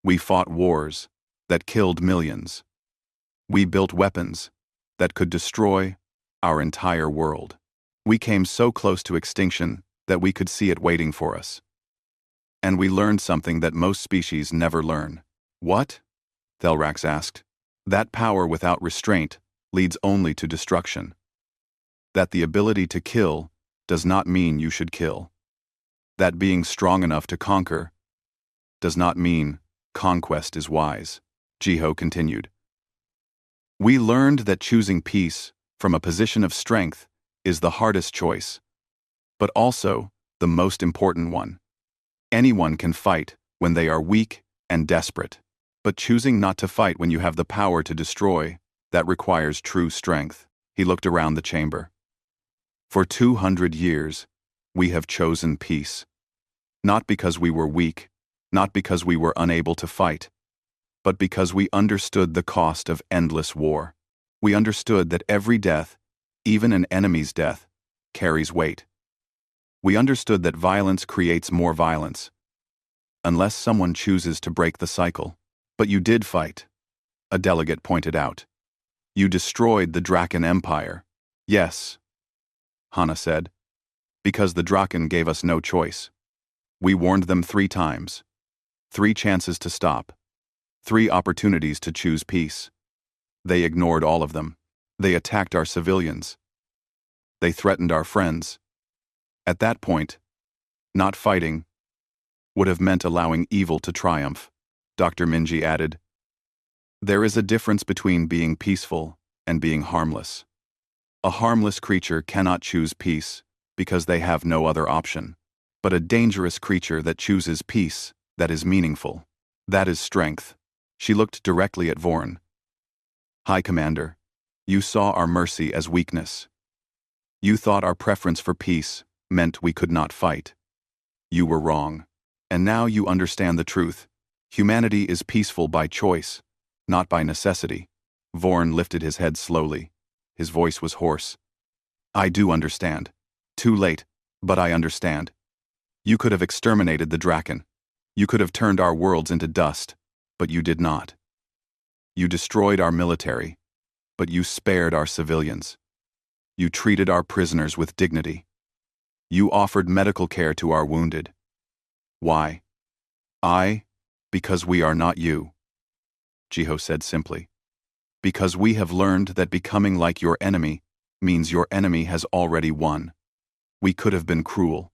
We fought wars that killed millions. We built weapons that could destroy our entire world. We came so close to extinction that we could see it waiting for us. And we learned something that most species never learn. What? Thelrax asked. That power without restraint leads only to destruction. That the ability to kill does not mean you should kill. That being strong enough to conquer does not mean conquest is wise. Jiho continued. We learned that choosing peace from a position of strength is the hardest choice, but also the most important one. Anyone can fight when they are weak and desperate, but choosing not to fight when you have the power to destroy, that requires true strength. He looked around the chamber. For 200 years, we have chosen peace. Not because we were weak, not because we were unable to fight, but because we understood the cost of endless war. We understood that every death, even an enemy's death, carries weight. We understood that violence creates more violence, unless someone chooses to break the cycle. But you did fight, a delegate pointed out. You destroyed the Draken Empire. Yes, Hana said, because the Draken gave us no choice. We warned them 3 times. 3 chances to stop. 3 opportunities to choose peace. They ignored all of them. They attacked our civilians. They threatened our friends. At that point, not fighting would have meant allowing evil to triumph, Dr. Minji added. There is a difference between being peaceful and being harmless. A harmless creature cannot choose peace because they have no other option. But a dangerous creature that chooses peace, that is meaningful. That is strength. She looked directly at Vorn. High Commander, you saw our mercy as weakness. You thought our preference for peace meant we could not fight. You were wrong. And now you understand the truth. Humanity is peaceful by choice, not by necessity. Vorn lifted his head slowly. His voice was hoarse. I do understand. Too late, but I understand. You could have exterminated the Draken. You could have turned our worlds into dust, but you did not. You destroyed our military, but you spared our civilians. You treated our prisoners with dignity. You offered medical care to our wounded. Why? Because we are not you. Jiho said simply. Because we have learned that becoming like your enemy means your enemy has already won. We could have been cruel.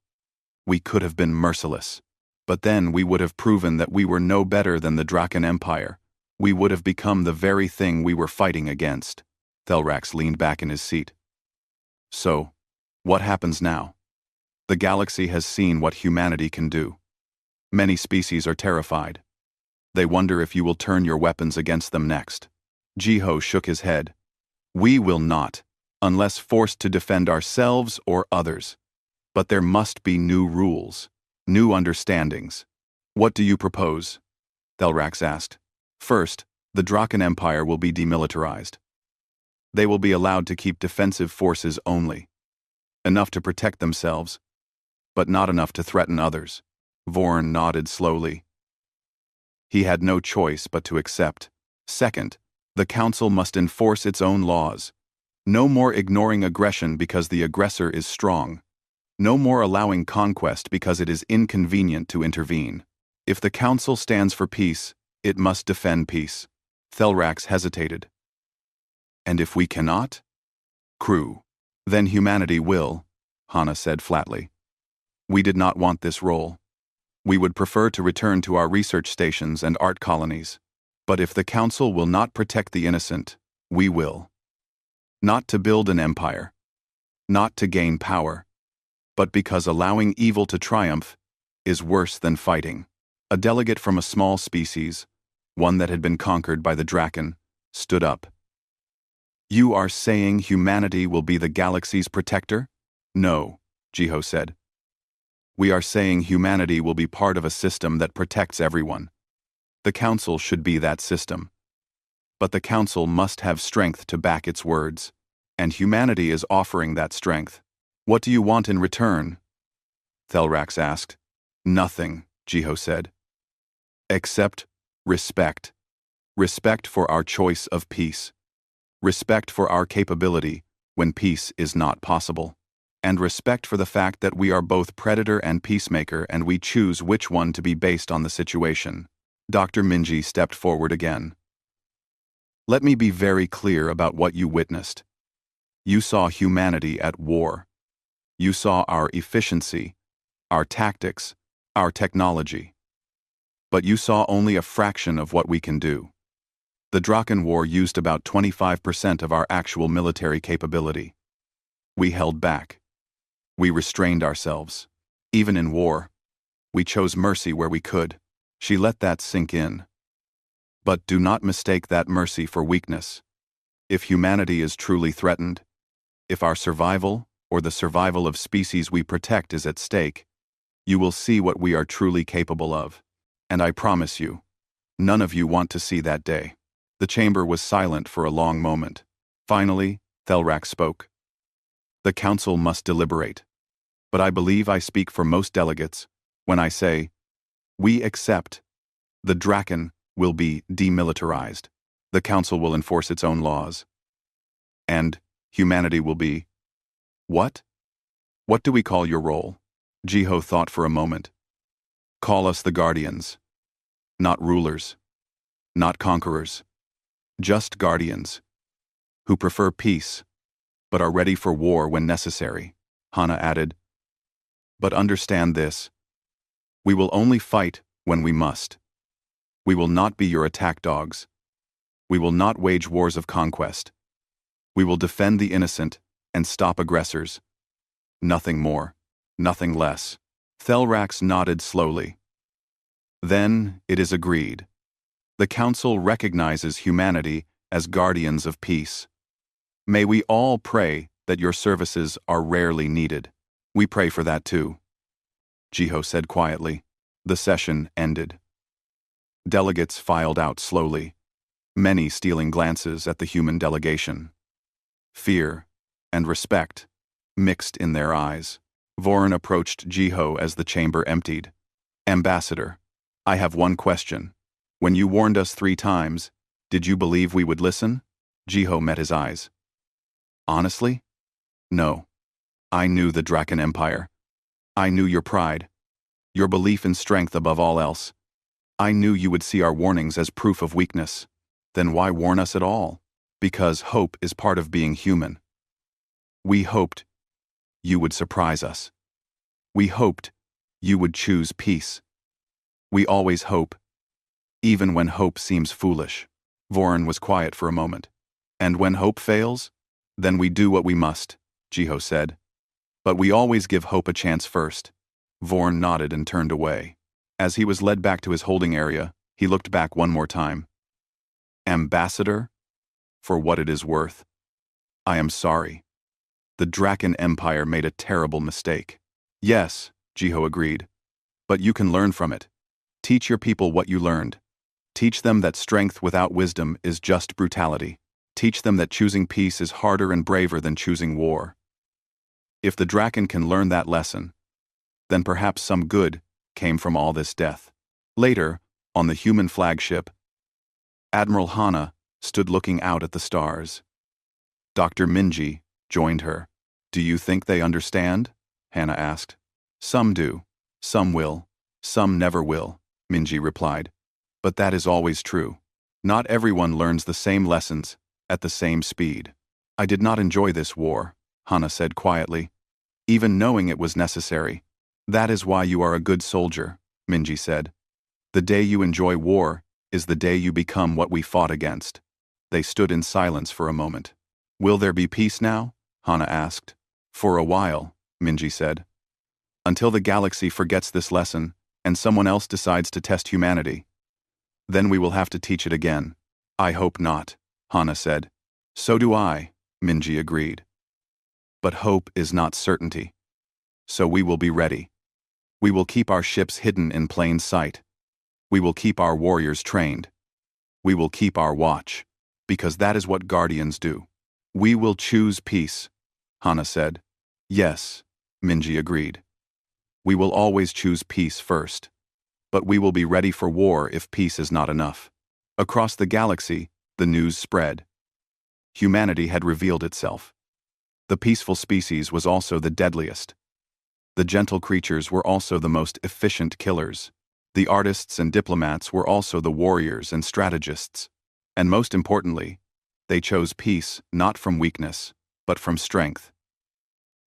We could have been merciless. But then we would have proven that we were no better than the Draken Empire. We would have become the very thing we were fighting against. Thelrax leaned back in his seat. So, what happens now? The galaxy has seen what humanity can do. Many species are terrified. They wonder if you will turn your weapons against them next. Jiho shook his head. We will not, unless forced to defend ourselves or others. But there must be new rules, new understandings. What do you propose? Thelrax asked. First, the Draken Empire will be demilitarized. They will be allowed to keep defensive forces only. Enough to protect themselves, but not enough to threaten others. Vorn nodded slowly. He had no choice but to accept. Second, the Council must enforce its own laws. No more ignoring aggression because the aggressor is strong. No more allowing conquest because it is inconvenient to intervene. If the Council stands for peace, it must defend peace. Thelrax hesitated. And if we cannot? Crew. Then humanity will, Hana said flatly. We did not want this role. We would prefer to return to our research stations and art colonies. But if the Council will not protect the innocent, we will. Not to build an empire. Not to gain power. But because allowing evil to triumph is worse than fighting. A delegate from a small species, one that had been conquered by the Draken, stood up. You are saying humanity will be the galaxy's protector? No, Jiho said. We are saying humanity will be part of a system that protects everyone. The Council should be that system. But the Council must have strength to back its words, and humanity is offering that strength. What do you want in return? Thelrax asked. Nothing, Jiho said. Except respect. Respect for our choice of peace. Respect for our capability when peace is not possible. And respect for the fact that we are both predator and peacemaker and we choose which one to be based on the situation. Dr. Minji stepped forward again. Let me be very clear about what you witnessed. You saw humanity at war. You saw our efficiency, our tactics, our technology. But you saw only a fraction of what we can do. The Draken War used about 25% of our actual military capability. We held back. We restrained ourselves. Even in war, we chose mercy where we could. She let that sink in. But do not mistake that mercy for weakness. If humanity is truly threatened, if our survival or the survival of species we protect is at stake, you will see what we are truly capable of. And I promise you, None of you want to see that day. The chamber was silent for a long moment. Finally, Thelrak spoke. The council must deliberate. But I believe I speak for most delegates when I say, we accept. The Draken will be demilitarized. The council will enforce its own laws. And humanity will be... What? What do we call your role? Jiho thought for a moment. Call us the Guardians. Not rulers. Not conquerors. Just guardians. Who prefer peace, but are ready for war when necessary, Hana added. But understand this. We will only fight when we must. We will not be your attack dogs. We will not wage wars of conquest. We will defend the innocent and stop aggressors. Nothing more, nothing less. Thelrax nodded slowly. Then it is agreed. The Council recognizes humanity as guardians of peace. May we all pray that your services are rarely needed. We pray for that too, Jiho said quietly. The session ended. Delegates filed out slowly, many stealing glances at the human delegation. Fear and respect mixed in their eyes. Vorin approached Jiho as the chamber emptied. Ambassador, I have one question. When you warned us 3 times, did you believe we would listen? Jiho met his eyes. Honestly? No. I knew the Draken Empire. I knew your pride. Your belief in strength above all else. I knew you would see our warnings as proof of weakness. Then why warn us at all? Because hope is part of being human. We hoped you would surprise us. We hoped you would choose peace. We always hope, even when hope seems foolish. Vorin was quiet for a moment. And when hope fails, then we do what we must, Jiho said. But we always give hope a chance first. Vorin nodded and turned away. As he was led back to his holding area, he looked back one more time. Ambassador, for what it is worth, I am sorry. The Draken Empire made a terrible mistake. Yes, Jiho agreed. But you can learn from it. Teach your people what you learned. Teach them that strength without wisdom is just brutality. Teach them that choosing peace is harder and braver than choosing war. If the Draken can learn that lesson, then perhaps some good came from all this death. Later, on the human flagship, Admiral Hana stood looking out at the stars. Dr. Minji joined her. Do you think they understand? Hana asked. Some do. Some will. Some never will, Minji replied. But that is always true. Not everyone learns the same lessons at the same speed. I did not enjoy this war, Hana said quietly, even knowing it was necessary. That is why you are a good soldier, Minji said. The day you enjoy war is the day you become what we fought against. They stood in silence for a moment. Will there be peace now? Hana asked. For a while, Minji said. Until the galaxy forgets this lesson and someone else decides to test humanity. Then we will have to teach it again. I hope not, Hana said. So do I, Minji agreed. But hope is not certainty. So we will be ready. We will keep our ships hidden in plain sight. We will keep our warriors trained. We will keep our watch, because that is what guardians do. We will choose peace, Hana said. Yes, Minji agreed. We will always choose peace first. But we will be ready for war if peace is not enough. Across the galaxy, the news spread. Humanity had revealed itself. The peaceful species was also the deadliest. The gentle creatures were also the most efficient killers. The artists and diplomats were also the warriors and strategists. And most importantly, they chose peace not from weakness, but from strength.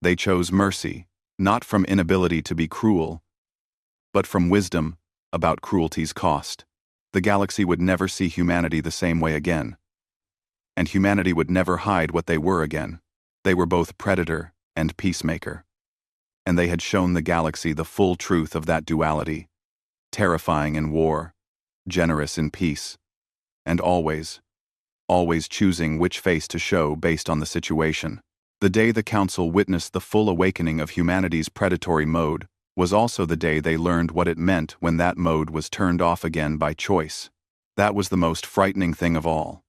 They chose mercy, not from inability to be cruel, but from wisdom about cruelty's cost. The galaxy would never see humanity the same way again. And humanity would never hide what they were again. They were both predator and peacemaker. And they had shown the galaxy the full truth of that duality, terrifying in war, generous in peace, and always choosing which face to show based on the situation. The day the Council witnessed the full awakening of humanity's predatory mode was also the day they learned what it meant when that mode was turned off again by choice. That was the most frightening thing of all.